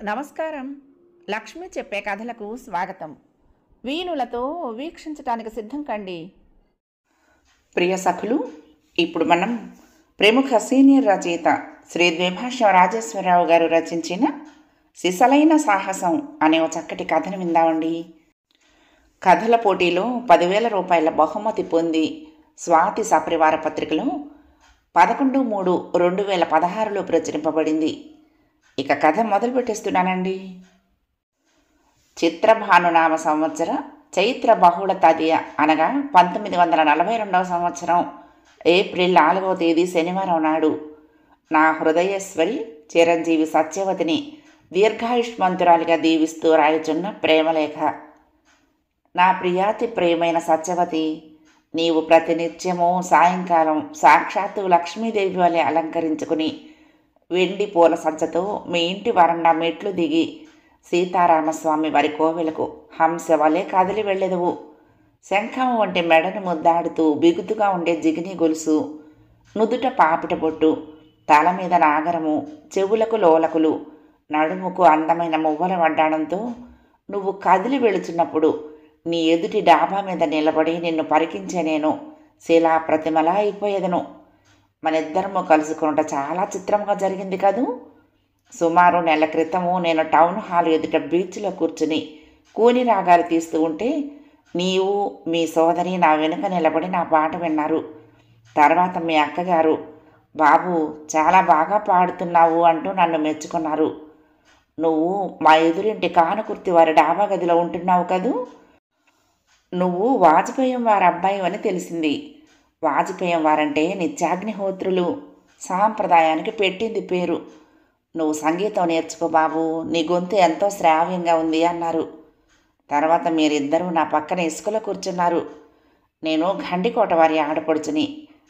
నమస్కారం. లక్ష్మి చెప్పే కథలకు స్వాగతం. వీణులతో వీక్షించటానికి సిద్ధం కండి. ప్రియ సఖులు, ఇప్పుడు మనం ప్రముఖ సీనియర్ రచయిత శ్రీ ద్విభాష్యం రాజేశ్వరరావు గారు రచించిన సిసలైన సాహసం అనే ఒక చక్కటి కథను విందామండి. కథల పోటీలో 10,000 రూపాయల బహుమతి పొంది స్వాతి సపరివార పత్రికలో 11/3/2016లో ప్రచురింపబడింది. ఇక కథ మొదలు పెట్టేస్తున్నానండి. చిత్రభానునామ సంవత్సర చైత్ర బహుళ తదియ అనగా 1942 సంవత్సరం ఏప్రిల్ 4వ తేదీ శనివారం నాడు నా హృదయేశ్వరి చిరంజీవి సత్యవతిని దీర్ఘాయుష్మంతురాలిగా దీవిస్తూ రాయుచున్న ప్రేమలేఖ. నా ప్రియాతి ప్రియమైన సత్యవతి, నీవు ప్రతినిత్యము సాయంకాలం సాక్షాత్తు లక్ష్మీదేవి వలె అలంకరించుకుని వెండి పూల సంచతో మీ ఇంటి వరండా మెట్లు దిగి సీతారామస్వామి వారి కోవెలకు హంస వలె కదిలి వెళ్ళెదవు. శంఖం వంటి మెడను ముద్దాడుతూ బిగుతుగా ఉండే జిగిని గొలుసు, నుదుట పాపిట బొట్టు, తల మీద నాగరము, చెవులకు లోలకులు, నడుముకు అందమైన మువ్వల వడ్డాణంతో నువ్వు కదిలి వెళుచున్నప్పుడు నీ ఎదుటి డాబా మీద నిలబడి నిన్ను పరికించే నేను శిలా ప్రతిమలా అయిపోయేదను. మనిద్దరము కలుసుకుంట చాలా చిత్రంగా జరిగింది కదూ. సుమారు నెల క్రితము నేను టౌన్ హాల్ ఎదుట బీచ్లో కూర్చుని కూని రాగాలు తీస్తూ ఉంటే నీవు మీ సోదరి నా వెనుక నిలబడి నా పాట విన్నారు. తర్వాత మీ అక్కగారు, బాబు చాలా బాగా పాడుతున్నావు అంటూ నన్ను మెచ్చుకున్నారు. నువ్వు మా ఎదురింటి కానుకుర్తి వారి డాబా గదిలో ఉంటున్నావు కదూ. నువ్వు వాజపేయం వారి అబ్బాయి అని తెలిసింది. వాజపేయం వారంటే నిత్యాగ్నిహోత్రులు, సాంప్రదాయానికి పెట్టింది పేరు. నువ్వు సంగీతం నేర్చుకో బాబు, నీ గొంతు ఎంతో శ్రావ్యంగా ఉంది అన్నారు. తర్వాత మీరిద్దరూ నా పక్కన ఇసుకలో కూర్చున్నారు. నేను గండికోట వారి ఆడపడుచుని,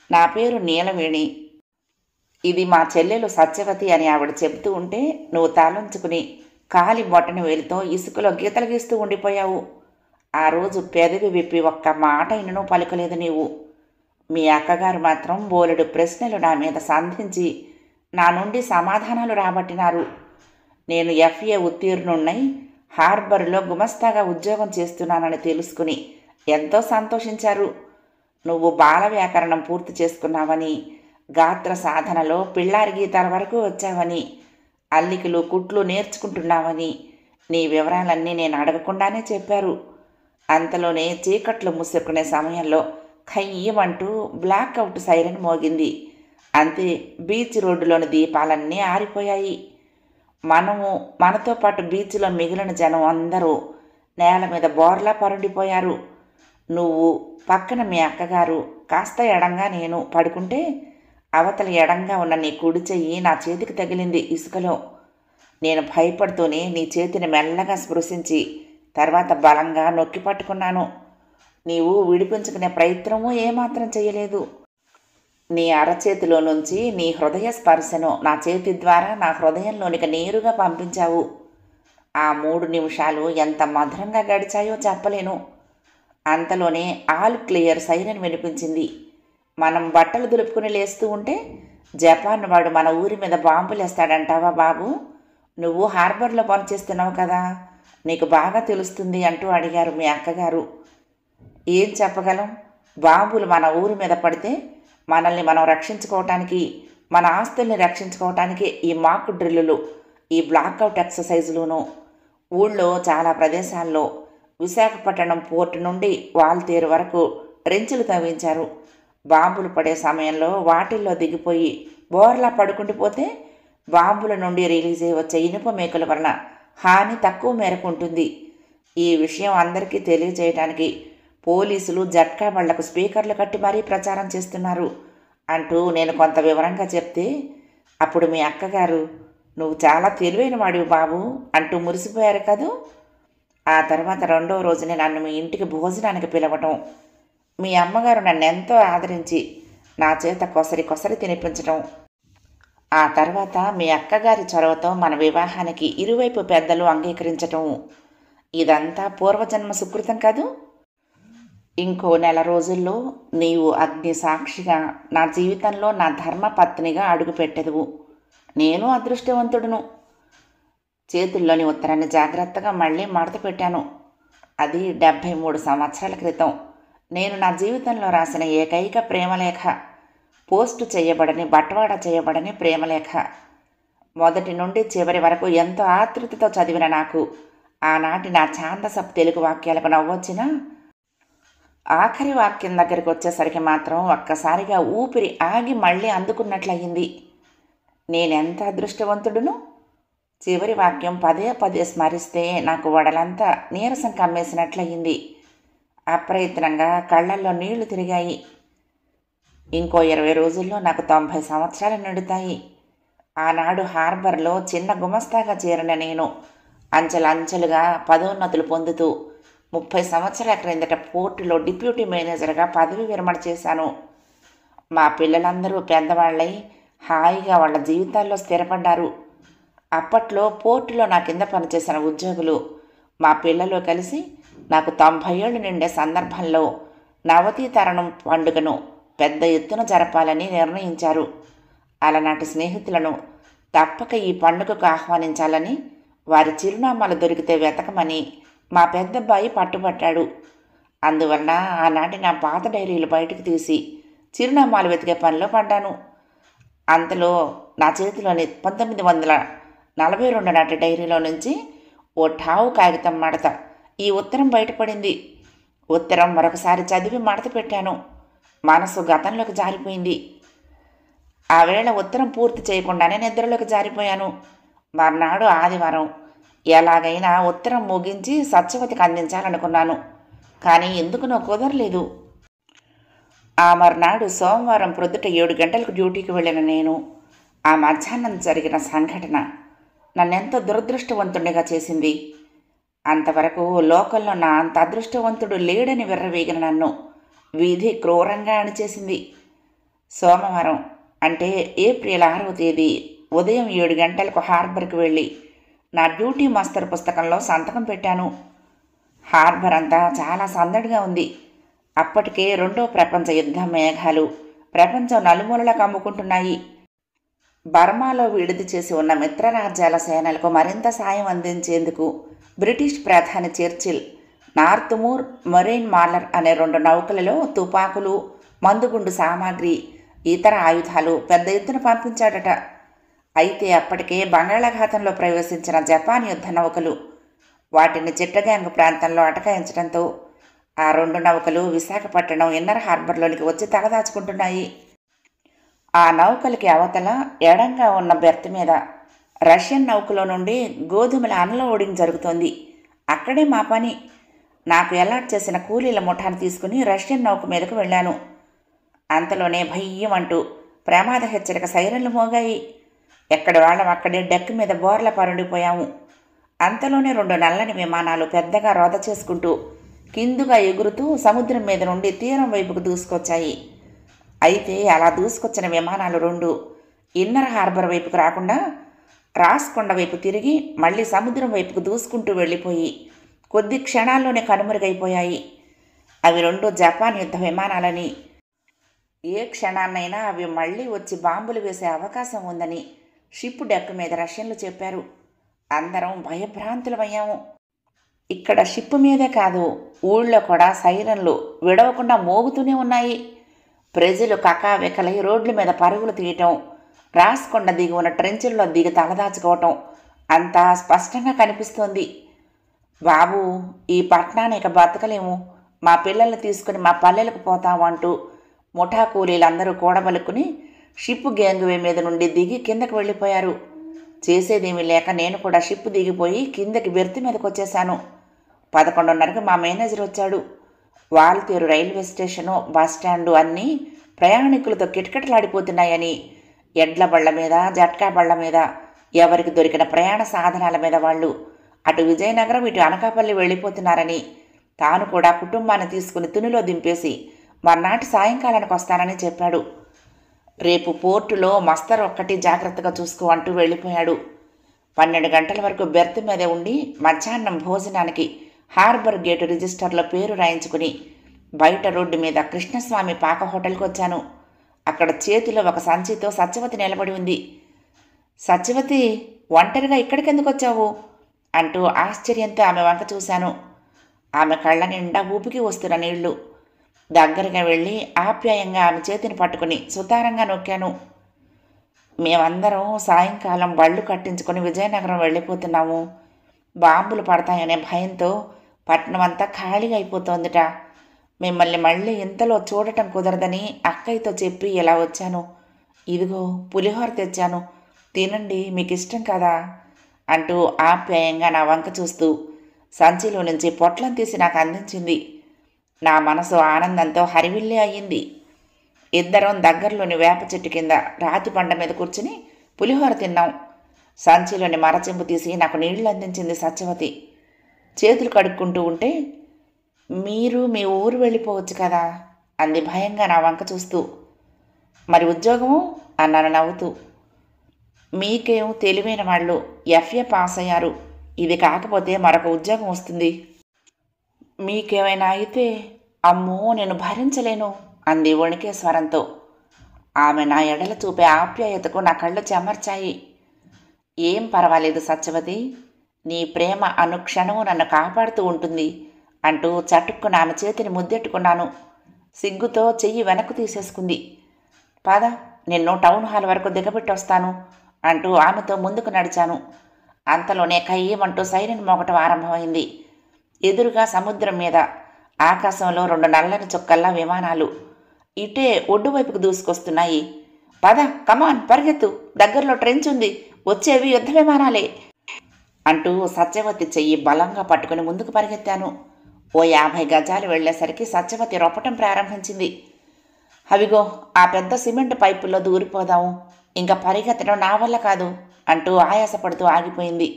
నా పేరు నీలవేణి, ఇది మా చెల్లెలు సత్యవతి అని ఆవిడ చెబుతూ ఉంటే నువ్వు తలంచుకుని కాలి బొట్టని వేలితో ఇసుకలో గీతలు గీస్తూ ఉండిపోయావు. ఆ రోజు పెదవి విప్పి ఒక్క మాట ఇన్ననూ పలుకలేదు నీవు. మీ అక్కగారు మాత్రం బోలెడు ప్రశ్నలు నా మీద సంధించి నా నుండి సమాధానాలు రాబట్టినారు. నేను FA ఉత్తీర్ణున్నై హార్బర్లో గుమస్తాగా ఉద్యోగం చేస్తున్నానని తెలుసుకుని ఎంతో సంతోషించారు. నువ్వు బాల వ్యాకరణం పూర్తి చేసుకున్నావని, గాత్ర సాధనలో పిల్లారి గీతాల వరకు వచ్చావని, అల్లికలు కుట్లు నేర్చుకుంటున్నావని నీ వివరాలన్నీ నేను అడగకుండానే చెప్పారు. అంతలోనే చీకట్లు ముసురుకునే సమయంలో ఖయ్యమంటూ బ్లాక్అవుట్ సైరన్ మోగింది. అంతే, బీచ్ రోడ్డులోని దీపాలన్నీ ఆరిపోయాయి. మనతో పాటు బీచ్లో మిగిలిన జనం అందరూ నేల మీద బోర్లా పరుండిపోయారు. నువ్వు పక్కన మీ అక్కగారు, కాస్త ఎడంగా నేను పడుకుంటే అవతల ఎడంగా ఉన్న నీ కుడి చెయ్యి నా చేతికి తగిలింది ఇసుకలో. నేను భయపడుతూనే నీ చేతిని మెల్లగా స్పృశించి తర్వాత బలంగా నొక్కి పట్టుకున్నాను. నీవు విడిపించుకునే ప్రయత్నమూ ఏమాత్రం చేయలేదు. నీ అరచేతిలో నుంచి నీ హృదయ స్పర్శను నా చేతి ద్వారా నా హృదయంలోనికి నేరుగా పంపించావు. ఆ 3 నిమిషాలు ఎంత మధురంగా గడిచాయో చెప్పలేను. అంతలోనే ఆల్ క్లియర్ సైరన్ వినిపించింది. మనం బట్టలు దులుపుకుని లేస్తూ ఉంటే జపాన్ వాడు మన ఊరి మీద బాంబులేస్తాడంటావా బాబు? నువ్వు హార్బర్లో పనిచేస్తున్నావు కదా, నీకు బాగా తెలుస్తుంది అంటూ అడిగారు మీ అక్కగారు. ఏం చెప్పగలం? బాంబులు మన ఊరి మీద పడితే మనల్ని మనం రక్షించుకోవటానికి, మన ఆస్తుల్ని రక్షించుకోవటానికి ఈ మాక్ డ్రిల్లులు, ఈ బ్లాక్అవుట్ ఎక్సర్సైజులును. ఊళ్ళో చాలా ప్రదేశాల్లో విశాఖపట్నం పోర్టు నుండి వాల్తేరు వరకు రెంచులు తవ్వించారు. బాంబులు పడే సమయంలో వాటిల్లో దిగిపోయి బోర్లా పడుకుండిపోతే బాంబుల నుండి రిలీజ్ అయ్యి వచ్చే ఇనుప మేకుల వలన హాని తక్కువ మేరకు ఉంటుంది. ఈ విషయం అందరికీ తెలియజేయడానికి పోలీసులు జట్కా బళ్లకు స్పీకర్లు కట్టి మరీ ప్రచారం చేస్తున్నారు అంటూ నేను కొంత వివరంగా చెప్తే అప్పుడు మీ అక్కగారు, నువ్వు చాలా తెలివైన వాడివి బాబు అంటూ మురిసిపోయారు కదూ. ఆ తర్వాత 2వ రోజునే నన్ను మీ ఇంటికి భోజనానికి పిలవటం, మీ అమ్మగారు నన్ను ఎంతో ఆదరించి నా చేత కొసరి తినిపించటం, ఆ తర్వాత మీ అక్కగారి చొరవతో మన వివాహానికి ఇరువైపు పెద్దలు అంగీకరించటం, ఇదంతా పూర్వజన్మ సుకృతం కాదు. ఇంకో నెల రోజుల్లో నీవు అగ్ని సాక్షిగా నా జీవితంలో నా ధర్మపత్నిగా అడుగుపెట్టెదవు. నేను అదృష్టవంతుడును. చేతుల్లోని ఉత్తరాన్ని జాగ్రత్తగా మళ్ళీ మడత పెట్టాను. అది 73 సంవత్సరాల క్రితం నేను నా జీవితంలో రాసిన ఏకైక ప్రేమలేఖ. పోస్టు చేయబడని, బట్వాడా చేయబడని ప్రేమలేఖ. మొదటి నుండి చివరి వరకు ఎంతో ఆతృతతో చదివిన నాకు ఆనాటి నా ఛాందసపు తెలుగు వాక్యాలకు నవ్వొచ్చినా ఆఖరి వాక్యం దగ్గరికి వచ్చేసరికి మాత్రం ఒక్కసారిగా ఊపిరి ఆగి మళ్ళీ అందుకున్నట్లయింది. నేనెంత అదృష్టవంతుడును! చివరి వాక్యం పదే పదే స్మరిస్తే నాకు వడలంతా నీరసం కమ్మేసినట్లయింది. అప్రయత్నంగా కళ్ళల్లో నీళ్లు తిరిగాయి. ఇంకో 20 రోజుల్లో నాకు 90 సంవత్సరాలు నిండుతాయి. ఆనాడు హార్బర్లో చిన్న గుమస్తాగా చేరిన నేను అంచెలంచెలుగా పదోన్నతులు పొందుతూ 30 సంవత్సరాల క్రిందట పోర్టులో డిప్యూటీ మేనేజర్గా పదవి విరమణ చేశాను. మా పిల్లలందరూ పెద్దవాళ్ళై హాయిగా వాళ్ళ జీవితాల్లో స్థిరపడ్డారు. అప్పట్లో పోర్టులో నా కింద పనిచేసిన ఉద్యోగులు మా పిల్లలు కలిసి నాకు 90 ఏళ్ళు నిండే సందర్భంలో నవతీ తరుణం పండుగను పెద్ద ఎత్తున జరపాలని నిర్ణయించారు. అలనాటి స్నేహితులను తప్పక ఈ పండుగకు ఆహ్వానించాలని, వారి చిరునామాలు దొరికితే వెతకమని మా పెద్దబ్బాయి పట్టుబట్టాడు. అందువలన ఆనాటి నా పాత డైరీలు బయటకు తీసి చిరునామాలు వెతికే పనిలో పడ్డాను. అంతలో నా చేతిలోని 1942 నాటి డైరీలో నుంచి ఓ ఠావు కాగితం మడత ఈ ఉత్తరం బయటపడింది. ఉత్తరం మరొకసారి చదివి మడత పెట్టాను. మనసు గతంలోకి జారిపోయింది. ఆ వేళ ఉత్తరం పూర్తి చేయకుండానే నిద్రలోకి జారిపోయాను. మర్నాడు ఆదివారం. ఎలాగైనా ఉత్తరం ముగించి సత్యవతికి అందించాలనుకున్నాను. కానీ ఎందుకునో కుదరలేదు. ఆ మర్నాడు సోమవారం ప్రొద్దుట 7 గంటలకు డ్యూటీకి వెళ్ళిన నేను ఆ మధ్యాహ్నం జరిగిన సంఘటన నన్నెంతో దురదృష్టవంతుడిగా చేసింది. అంతవరకు లోకల్లో నా అంత అదృష్టవంతుడు లేడని విర్రవీగిన నన్ను వీధి క్రూరంగా అణిచేసింది. సోమవారం అంటే ఏప్రిల్ 6వ తేదీ ఉదయం 7 గంటలకు హార్బర్కి వెళ్ళి నా డ్యూటీ మాస్టర్ పుస్తకంలో సంతకం పెట్టాను. హార్బర్ అంతా చాలా సందడిగా ఉంది. అప్పటికే 2వ ప్రపంచ యుద్ధ మేఘాలు ప్రపంచం నలుమూలలా కమ్ముకుంటున్నాయి. బర్మాలో విడిది చేసి ఉన్న మిత్రరాజ్యాల సేనలకు మరింత సాయం అందించేందుకు బ్రిటిష్ ప్రధాని చర్చిల్ నార్త్మూర్, మొరైన్ మార్లర్ అనే 2 నౌకలలో తుపాకులు, మందుగుండు సామాగ్రి, ఇతర ఆయుధాలు పెద్ద ఎత్తున పంపించాడట. అయితే అప్పటికే బంగాళాఖాతంలో ప్రవేశించిన జపాన్ యుద్ధ నౌకలు వాటిని చిట్టగాంగ్ ప్రాంతంలో అటకాయించడంతో ఆ 2 నౌకలు విశాఖపట్నం ఇన్నర్ హార్బర్లోనికి వచ్చి తలదాచుకుంటున్నాయి. ఆ నౌకలకి అవతల ఎడంగా ఉన్న బెర్త్ మీద రష్యన్ నౌకలో నుండి గోధుమల అన్లోడింగ్ జరుగుతోంది. అక్కడే మా పని. నాకు అలాట్ చేసిన కూలీల ముఠాను తీసుకుని రష్యన్ నౌక మీదకు వెళ్ళాను. అంతలోనే భయ్యం అంటూ ప్రమాద హెచ్చరిక సైరన్లు మోగాయి. ఎక్కడి వాళ్ళం అక్కడే డెక్ మీద బోర్ల పరుండిపోయాము. అంతలోనే 2 నల్లని విమానాలు పెద్దగా రోద చేసుకుంటూ కిందుగా ఎగురుతూ సముద్రం మీద నుండి తీరం వైపుకు దూసుకొచ్చాయి. అయితే అలా దూసుకొచ్చిన విమానాలు 2 ఇన్నర్ హార్బర్ వైపుకు రాకుండా రాస్కొండ వైపు తిరిగి మళ్ళీ సముద్రం వైపుకు దూసుకుంటూ వెళ్ళిపోయి కొద్ది క్షణాల్లోనే కనుమరుగైపోయాయి. అవి 2 జపాన్ యుద్ధ విమానాలని, ఏ క్షణాన్నైనా అవి మళ్ళీ వచ్చి బాంబులు వేసే అవకాశం ఉందని షిప్ డెక్ మీద రష్యన్లు చెప్పారు. అందరం భయభ్రాంతులమయ్యాము. ఇక్కడ షిప్ మీదే కాదు, ఊళ్ళో కూడా సైరన్లు విడవకుండా మోగుతూనే ఉన్నాయి. ప్రజలు కకావికలై రోడ్ల మీద పరుగులు తీయటం, రాస్కొండ దిగి ఉన్న ట్రెంచుల్లో దిగి తలదాచుకోవటం అంతా స్పష్టంగా కనిపిస్తోంది. బాబు, ఈ పట్టణానికి బతకలేము, మా పిల్లల్ని తీసుకుని మా పల్లెలకు పోతాము అంటూ ముఠా కూలీలందరూ కూడబలుకుని షిప్ గ్యాంగ్వే మీద నుండి దిగి కిందకు వెళ్ళిపోయారు. చేసేదేమీ లేక నేను కూడా షిప్ దిగిపోయి కిందకి బెర్త్ మీదకి వచ్చేశాను. 11:30కి మా మేనేజర్ వచ్చాడు. వాల్తేరు రైల్వే స్టేషను, బస్టాండు అన్నీ ప్రయాణికులతో కిటకిటలాడిపోతున్నాయని ఎడ్ల బళ్ల మీద, జట్కా బళ్ల మీద, ఎవరికి దొరికిన ప్రయాణ సాధనాల మీద వాళ్ళు అటు విజయనగరం ఇటు అనకాపల్లి వెళ్ళిపోతున్నారని, తాను కూడా కుటుంబాన్ని తీసుకుని తునిలో దింపేసి మర్నాటి సాయంకాలానికి వస్తానని చెప్పాడు. రేపు పోర్టులో మస్తర్ ఒక్కటి జాగ్రత్తగా చూసుకో అంటూ వెళ్ళిపోయాడు. 12 గంటల వరకు బెర్త్ మీదే ఉండి మధ్యాహ్నం భోజనానికి హార్బర్ గేటు రిజిస్టర్లో పేరు రాయించుకుని బయట రోడ్డు మీద కృష్ణస్వామి పాక హోటల్కి వచ్చాను. అక్కడ చేతిలో ఒక సంచితో సత్యవతి నిలబడి ఉంది. సత్యవతి, ఒంటరిగా ఇక్కడికెందుకు వచ్చావు అంటూ ఆశ్చర్యంతో ఆమె వంక చూశాను. ఆమె కళ్ళ నిండా ఊపికి వస్తున్న నీళ్లు. దగ్గరగా వెళ్ళి ఆప్యాయంగా ఆమె చేతిని పట్టుకుని సుతారంగా నొక్కాను. మేమందరం సాయంకాలం బళ్ళు కట్టించుకొని విజయనగరం వెళ్ళిపోతున్నాము. బాంబులు పడతాయనే భయంతో పట్టణం అంతా ఖాళీగా అయిపోతోందిట. మిమ్మల్ని మళ్ళీ ఇంతలో చూడటం కుదరదని అక్కయ్యతో చెప్పి ఇలా వచ్చాను. ఇదిగో పులిహోర తెచ్చాను, తినండి, మీకు ఇష్టం కదా అంటూ ఆప్యాయంగా నా వంక చూస్తూ సంచిలో నుంచి పొట్లం తీసి నాకు అందించింది. నా మనసు ఆనందంతో హరివిల్లే అయ్యింది. ఇద్దరం దగ్గరలోని వేప చెట్టు కింద రాతి పండ మీద కూర్చుని పులిహోర తిన్నాం. సంచిలోని మరచెంబు తీసి నాకు నీళ్లు అందించింది సత్యవతి. చేతులు కడుక్కుంటూ ఉంటే, మీరు మీ ఊరు వెళ్ళిపోవచ్చు కదా అంది భయంగా నా వంక చూస్తూ. మరి ఉద్యోగము అన్నాను నవ్వుతూ. మీకేం తెలివైన వాళ్ళు ఎఫ్ఏ పాస్ అయ్యారు, ఇది కాకపోతే మరొక ఉద్యోగం వస్తుంది. మీకేమైనా అయితే అమ్మో నేను భరించలేను అంది వణికే స్వరంతో. ఆమె నా ఎడల చూపే ఆప్యాయతకు నా కళ్ళు చెమర్చాయి. ఏం పర్వాలేదు సత్యవతి, నీ ప్రేమ అనుక్షణము నన్ను కాపాడుతూ ఉంటుంది అంటూ చటుక్కున ఆమె చేతిని ముద్దెట్టుకున్నాను. సిగ్గుతో చెయ్యి వెనక్కు తీసేసుకుంది. పద, నిన్ను టౌన్ హాల్ వరకు దిగబెట్టి వస్తాను అంటూ ఆమెతో ముందుకు నడిచాను. అంతలోనే కయ్యమంటూ సైరన్ మోగటం ఆరంభమైంది. ఎదురుగా సముద్రం మీద ఆకాశంలో 2 నల్లని చుక్కల్లా విమానాలు ఇటే ఒడ్డు వైపుకు దూసుకొస్తున్నాయి. పద, కమాన్, పరిగెత్తు, దగ్గరలో ట్రెంచ్ ఉంది, వచ్చేవి యుద్ధ విమానాలే అంటూ సత్యవతి చెయ్యి బలంగా పట్టుకుని ముందుకు పరిగెత్తాను. ఓ 50 గజాలు వెళ్లేసరికి సత్యవతి రొప్పటం ప్రారంభించింది. అవిగో ఆ పెద్ద సిమెంట్ పైపుల్లో దూరిపోదాము, ఇంకా పరిగెత్తడం నా వల్ల కాదు అంటూ ఆయాసపడుతూ ఆగిపోయింది.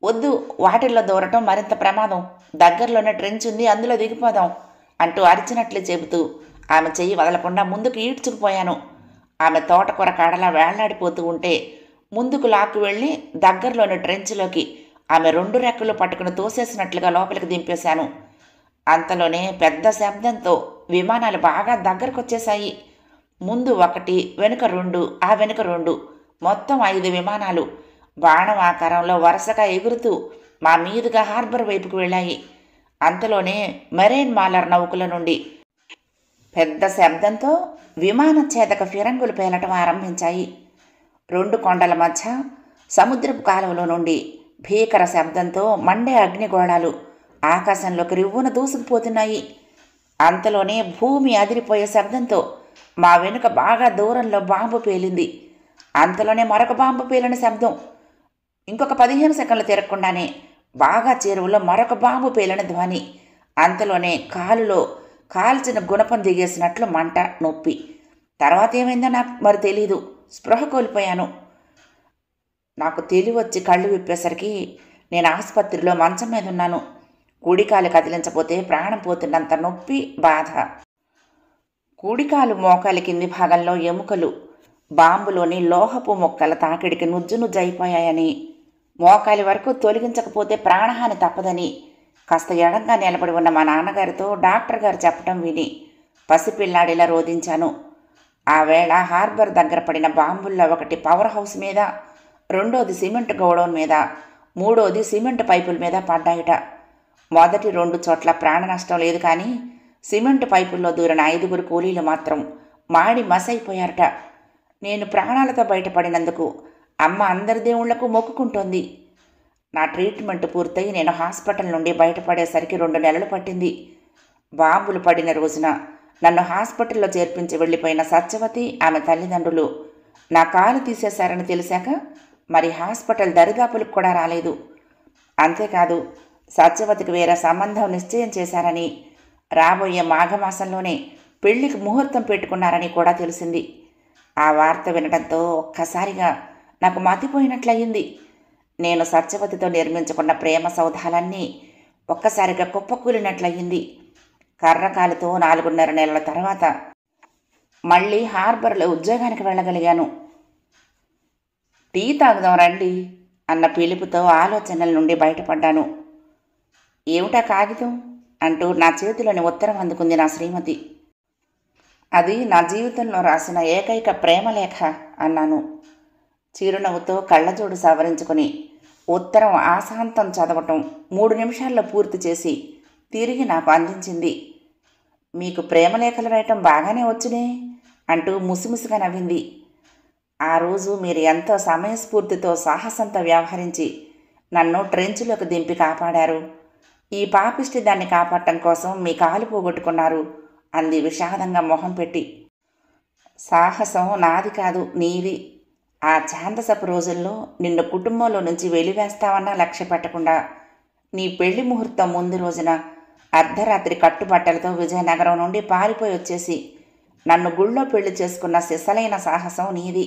వద్దు, వాటిల్లో దూరటం మరింత ప్రమాదం, దగ్గరలోనే ట్రెంచ్ ఉంది, అందులో దిగిపోదాం అంటూ అరిచినట్లు చెబుతూ ఆమె చెయ్యి వదలకుండా ముందుకు ఈడ్చుకుపోయాను. ఆమె తోటకూర కాడలా వేళ్లాడిపోతూ ఉంటే ముందుకు లాక్కు వెళ్ళి దగ్గరలోని ట్రెంచ్లోకి ఆమె 2 రెక్కలు పట్టుకుని తోసేసినట్లుగా లోపలికి దింపేశాను. అంతలోనే పెద్ద శబ్దంతో విమానాలు బాగా దగ్గరకొచ్చేశాయి. ముందు 1, వెనుక 2, ఆ వెనుక 2, మొత్తం 5 విమానాలు బాణం ఆకారంలో వరుసగా ఎగురుతూ మా మీదుగా హార్బర్ వైపుకు వెళ్ళాయి. అంతలోనే మెరైన్ మాలర్ నౌకల నుండి పెద్ద శబ్దంతో విమానఛేదక ఫిరంగులు పేలటం ఆరంభించాయి. 2 కొండల మధ్య సముద్రపు కాలువలో నుండి భీకర శబ్దంతో మండే అగ్నిగోళాలు ఆకాశంలోకి రివ్వున దూసుకుపోతున్నాయి. అంతలోనే భూమి అదిరిపోయే శబ్దంతో మా వెనుక బాగా దూరంలో బాంబు పేలింది. అంతలోనే మరొక బాంబు పేలిన శబ్దం. ఇంకొక 15 సెకండ్లు తిరగకుండానే బాగా చేరువలో మరొక బాంబు పేలిన ధ్వని. అంతలోనే కాలులో కాల్చిన గుణపం దిగేసినట్లు మంట, నొప్పి. తర్వాత ఏమైందో నాకు మరి తెలీదు. స్పృహ కోల్పోయాను. నాకు తెలివొచ్చి కళ్ళు విప్పేసరికి నేను ఆసుపత్రిలో మంచం మీద ఉన్నాను. కుడికాలు కదిలించపోతే ప్రాణం పోతున్నంత నొప్పి, బాధ. కుడికాలు మోకాలి కింది భాగంలో ఎముకలు బాంబులోని లోహపు మొక్కల తాకిడికి నుజ్జునుజ్జయిపోయాయని, మోకాలి వరకు తొలగించకపోతే ప్రాణహాని తప్పదని కాస్త ఎడంగా నిలబడి ఉన్న మా నాన్నగారితో డాక్టర్ గారు చెప్పటం విని పసిపిల్లాడిలా రోధించాను. ఆ వేళ హార్బర్ దగ్గర పడిన బాంబుల్లో ఒకటి పవర్ హౌస్ మీద, 2వది సిమెంట్ గోడౌన్ మీద, 3వది సిమెంట్ పైపుల మీద పడ్డాయిట. మొదటి 2 చోట్ల ప్రాణ నష్టం లేదు, కానీ సిమెంట్ పైపుల్లో దూరిన 5 కూలీలు మాత్రం మాడి మసైపోయారట. నేను ప్రాణాలతో బయటపడినందుకు అమ్మ అందరి దేవుళ్లకు మొక్కుకుంటోంది. నా ట్రీట్మెంట్ పూర్తయి నేను హాస్పిటల్ నుండి బయటపడేసరికి 2 నెలలు పట్టింది. బాంబులు పడిన రోజున నన్ను హాస్పిటల్లో చేర్పించి వెళ్ళిపోయిన సత్యవతి, ఆమె తల్లిదండ్రులు నా కాలు తీసేశారని తెలిసాక మరి హాస్పిటల్ దరిదాపులకు కూడా రాలేదు. అంతేకాదు, సత్యవతికి వేరే సంబంధం నిశ్చయం చేశారని, రాబోయే మాఘమాసంలోనే పెళ్లికి ముహూర్తం పెట్టుకున్నారని కూడా తెలిసింది. ఆ వార్త వినడంతో ఒక్కసారిగా నాకు మతిపోయినట్లయింది. నేను సత్యవతితో నిర్మించుకున్న ప్రేమ సౌధాలన్నీ ఒక్కసారిగా కుప్పకూలినట్లయింది. కర్రకాలుతో 4.5 నెలల తర్వాత మళ్ళీ హార్బర్లో ఉద్యోగానికి వెళ్ళగలిగాను. టీ తాగుదాం రండి అన్న పిలుపుతో ఆలోచనల నుండి బయటపడ్డాను. ఏమిటా కాగితం అంటూ నా చేతిలోని ఉత్తరం అందుకుంది నా శ్రీమతి. అది నా జీవితంలో రాసిన ఏకైక ప్రేమలేఖ అన్నాను. చిరునవ్వుతో కళ్ళజోడు సవరించుకుని ఉత్తరం ఆశాంతం చదవటం 3 నిమిషాల్లో పూర్తి చేసి తిరిగి నాకు అందించింది. మీకు ప్రేమలేఖలు రాయటం బాగానే వచ్చునే అంటూ ముసిముసిగా నవ్వింది. ఆ రోజు మీరు ఎంతో సమయస్ఫూర్తితో సాహసంతో వ్యవహరించి నన్ను ట్రెంచ్లోకి దింపి కాపాడారు. ఈ పాపిష్టి దాన్ని కాపాడటం కోసం మీ కాలు పోగొట్టుకున్నారు అంది విషాదంగా మొహం పెట్టి. సాహసం నాది కాదు, నీది. ఆ ఛాందసపు రోజుల్లో నిన్ను కుటుంబంలో నుంచి వెలివేస్తావన్నా లక్ష్య పెట్టకుండా నీ పెళ్లి ముహూర్తం ముందు రోజున అర్ధరాత్రి కట్టుబట్టలతో విజయనగరం నుండి పారిపోయి వచ్చేసి నన్ను గుళ్ళో పెళ్లి చేసుకున్న సిసలైన సాహసం నీది.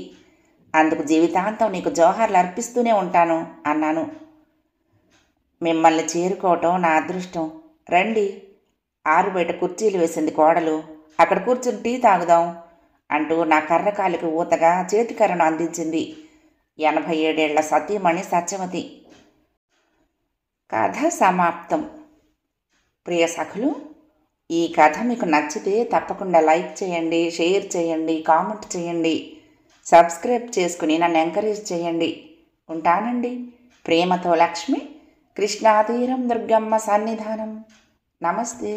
అందుకు జీవితాంతం నీకు జోహార్లు అర్పిస్తూనే ఉంటాను అన్నాను. మిమ్మల్ని చేరుకోవటం నా అదృష్టం. రండి, ఆరుబయట కుర్చీలు వేసింది కోడలు, అక్కడ కూర్చుని టీ తాగుదాం అంటూ నా కర్రకాలికి ఊతగా చేతికర్రను అందించింది 87 ఏళ్ల సతీమణి సత్యవతి. కథ సమాప్తం. ప్రియ సఖులు, ఈ కథ మీకు నచ్చితే తప్పకుండా లైక్ చేయండి, షేర్ చేయండి, కామెంట్ చేయండి, సబ్స్క్రైబ్ చేసుకుని నన్ను ఎంకరేజ్ చేయండి. ఉంటానండి. ప్రేమతో లక్ష్మి, కృష్ణాతీరం దుర్గమ్మ సన్నిధానం. నమస్తే.